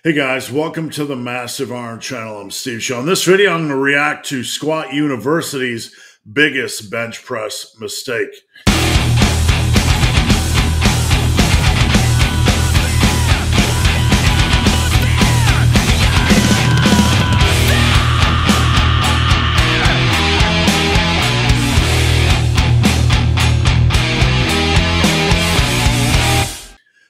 Hey guys, welcome to the Massive Iron Channel. I'm Steve Shaw. In this video, I'm going to react to Squat University's biggest bench press mistake.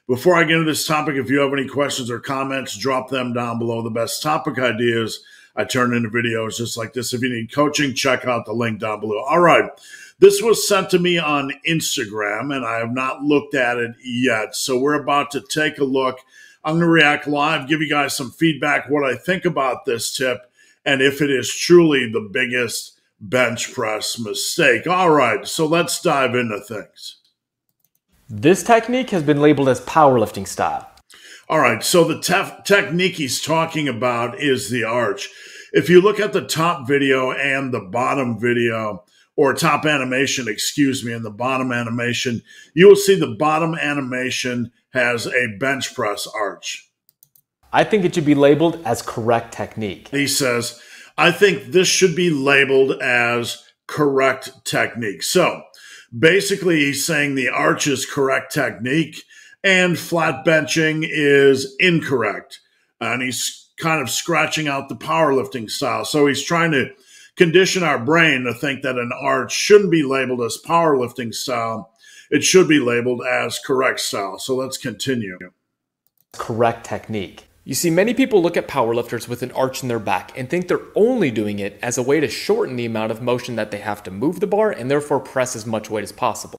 Before I get into this topic, if you have any questions or comments, drop them down below. The best topic ideas I turn into videos just like this. If you need coaching, check out the link down below. All right. This was sent to me on Instagram, and I have not looked at it yet. So we're about to take a look. I'm going to react live, give you guys some feedback, what I think about this tip, and if it is truly the biggest bench press mistake. All right. So let's dive into things. This technique has been labeled as powerlifting style. All right, so the technique he's talking about is the arch. If you look at the top video and the bottom video, or top animation, excuse me, and the bottom animation, you will see the bottom animation has a bench press arch. I think it should be labeled as correct technique. He says, I think this should be labeled as correct technique. So, basically, he's saying the arch is correct technique and flat benching is incorrect. And he's kind of scratching out the powerlifting style. So he's trying to condition our brain to think that an arch shouldn't be labeled as powerlifting style. It should be labeled as correct style. So let's continue. Correct technique. You see, many people look at powerlifters with an arch in their back and think they're only doing it as a way to shorten the amount of motion that they have to move the bar and therefore press as much weight as possible.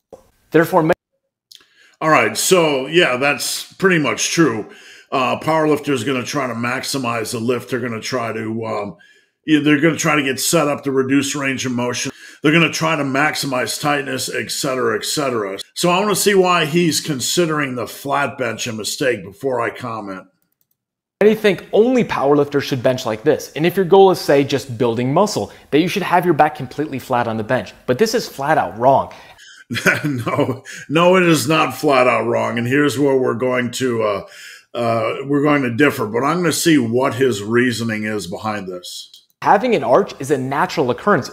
All right, so yeah, that's pretty much true. Powerlifters are going to try to maximize the lift. They're going to try to get set up to reduce range of motion. They're going to try to maximize tightness, et cetera, et cetera. So I want to see why he's considering the flat bench a mistake before I comment. Many think only powerlifters should bench like this. And if your goal is, say, just building muscle, that you should have your back completely flat on the bench. But this is flat out wrong. No, it is not flat out wrong. And here's where we're going to differ. But I'm going to see what his reasoning is behind this. Having an arch is a natural occurrence.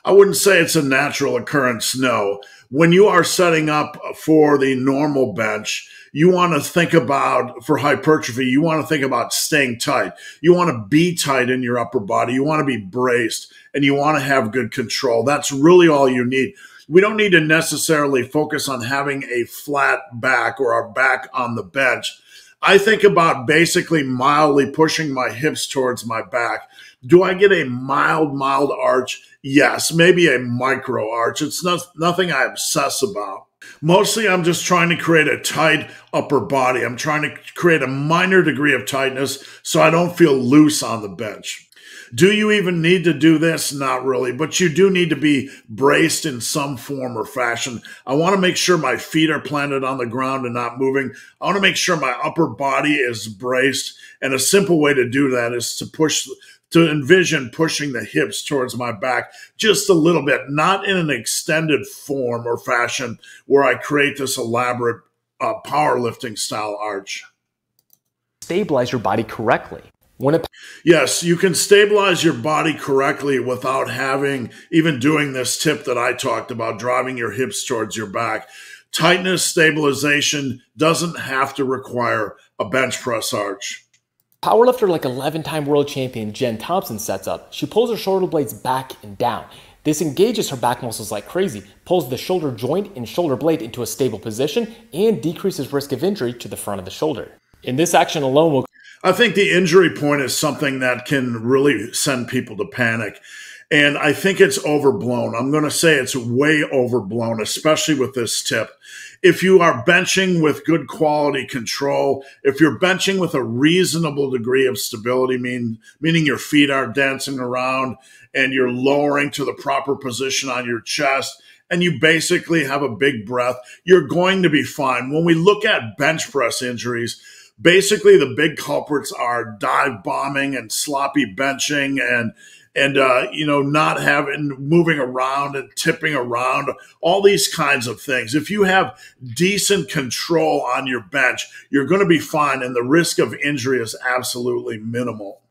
I wouldn't say it's a natural occurrence, no. When you are setting up for the normal bench, you want to think about, for hypertrophy, you want to think about staying tight. You want to be tight in your upper body. You want to be braced, and you want to have good control. That's really all you need. We don't need to necessarily focus on having a flat back or our back on the bench. I think about basically mildly pushing my hips towards my back. Do I get a mild arch? Yes, maybe a micro arch. It's nothing I obsess about. Mostly, I'm just trying to create a tight upper body. I'm trying to create a minor degree of tightness so I don't feel loose on the bench. Do you even need to do this? Not really, but you do need to be braced in some form or fashion. I want to make sure my feet are planted on the ground and not moving. I want to make sure my upper body is braced, and a simple way to do that is to envision pushing the hips towards my back just a little bit, not in an extended form or fashion where I create this elaborate powerlifting style arch. Stabilize your body correctly. Yes, you can stabilize your body correctly without even doing this tip that I talked about, driving your hips towards your back. Tightness stabilization doesn't have to require a bench press arch. Powerlifter like 11-time world champion Jen Thompson sets up. She pulls her shoulder blades back and down. This engages her back muscles like crazy, pulls the shoulder joint and shoulder blade into a stable position, and decreases risk of injury to the front of the shoulder. In this action alone I think the injury point is something that can really send people to panic. And I think it's overblown. I'm going to say it's way overblown, especially with this tip. If you are benching with good quality control, if you're benching with a reasonable degree of stability, meaning your feet aren't dancing around and you're lowering to the proper position on your chest, and you basically have a big breath, you're going to be fine. When we look at bench press injuries, basically the big culprits are dive bombing and sloppy benching and not having moving around and tipping around, all these kinds of things. If you have decent control on your bench, you're going to be fine, and the risk of injury is absolutely minimal.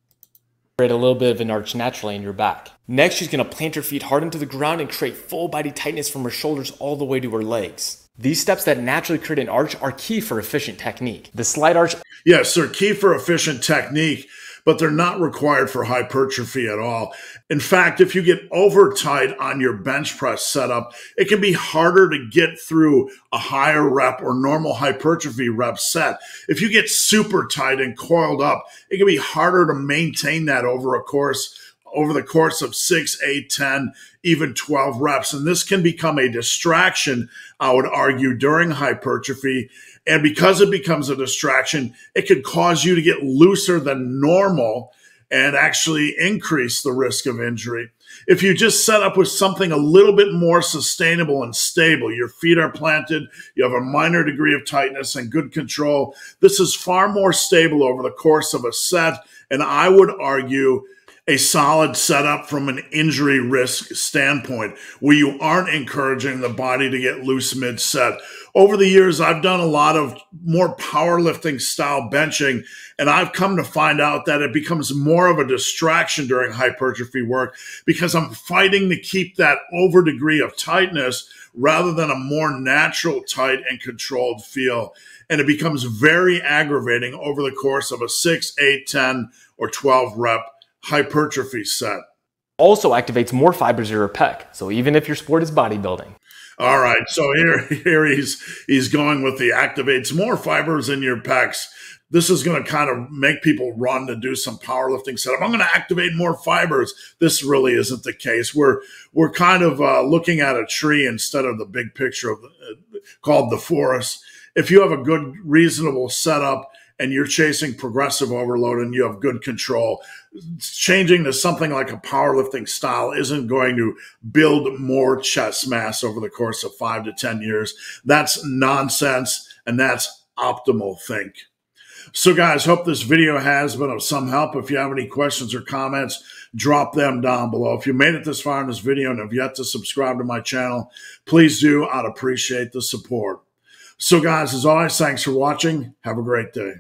Create a little bit of an arch naturally in your back. Next, she's going to plant her feet hard into the ground and create full body tightness from her shoulders all the way to her legs. These steps that naturally create an arch are key for efficient technique. The slide arch. Yes, they're key for efficient technique, but they're not required for hypertrophy at all. In fact, if you get over tight on your bench press setup, it can be harder to get through a higher rep or normal hypertrophy rep set. If you get super tight and coiled up, it can be harder to maintain that over the course of 6, 8, 10, even 12 reps. And this can become a distraction, I would argue, during hypertrophy. And because it becomes a distraction, it could cause you to get looser than normal and actually increase the risk of injury. If you just set up with something a little bit more sustainable and stable, your feet are planted, you have a minor degree of tightness and good control, this is far more stable over the course of a set. And I would argue a solid setup from an injury risk standpoint, where you aren't encouraging the body to get loose mid-set. Over the years, I've done a lot of more powerlifting style benching, and I've come to find out that it becomes more of a distraction during hypertrophy work because I'm fighting to keep that over degree of tightness rather than a more natural, tight, and controlled feel. And it becomes very aggravating over the course of a 6, 8, 10, or 12 rep hypertrophy set. Also activates more fibers in your pec. So even if your sport is bodybuilding. All right. So here he's going with the activates more fibers in your pecs. This is going to kind of make people run to do some powerlifting setup. I'm going to activate more fibers. This really isn't the case. We're kind of looking at a tree instead of the big picture of called the forest. If you have a good, reasonable setup and you're chasing progressive overload and you have good control, changing to something like a powerlifting style isn't going to build more chest mass over the course of 5 to 10 years. That's nonsense, and that's optimal think. So guys, hope this video has been of some help. If you have any questions or comments, drop them down below. If you made it this far in this video and have yet to subscribe to my channel, please do. I'd appreciate the support. So guys, as always, thanks for watching. Have a great day.